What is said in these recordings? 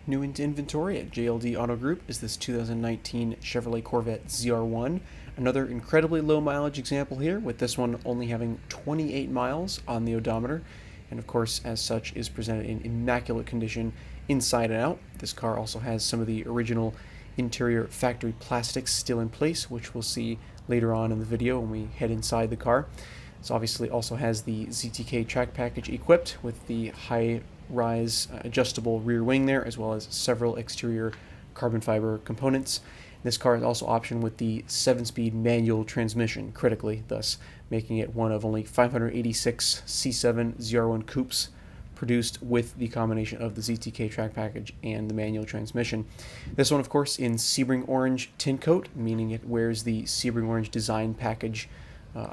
New into inventory at JLD Auto Group is this 2019 Chevrolet Corvette ZR1. Another incredibly low mileage example here, with this one only having 28 miles on the odometer, and of course, as such, is presented in immaculate condition inside and out. This car also has some of the original interior factory plastics still in place, which we'll see later on in the video when we head inside the car. This obviously also has the ZTK Track Package equipped with the high-rise adjustable rear wing there, as well as several exterior carbon fiber components. This car is also optioned with the 7-speed manual transmission, critically, thus making it one of only 586 C7 ZR1 Coupes produced with the combination of the ZTK Track Package and the manual transmission. This one, of course, in Sebring Orange Tintcoat, meaning it wears the Sebring Orange design package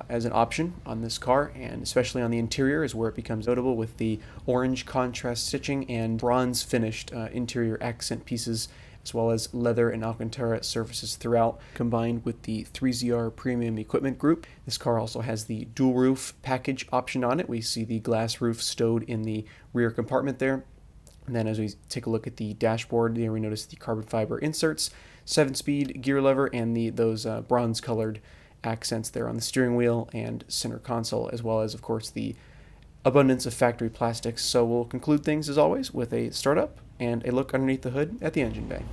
as an option on this car, and especially on the interior is where it becomes notable with the orange contrast stitching and bronze finished interior accent pieces, as well as leather and Alcantara surfaces throughout, combined with the 3ZR premium equipment group. This car also has the dual roof package option on it. We see the glass roof stowed in the rear compartment there. And then as we take a look at the dashboard, there we notice the carbon fiber inserts, 7-speed gear lever, and those bronze-colored accents there on the steering wheel and center console, as well as, of course, the abundance of factory plastics. So we'll conclude things, as always, with a startup and a look underneath the hood at the engine bay.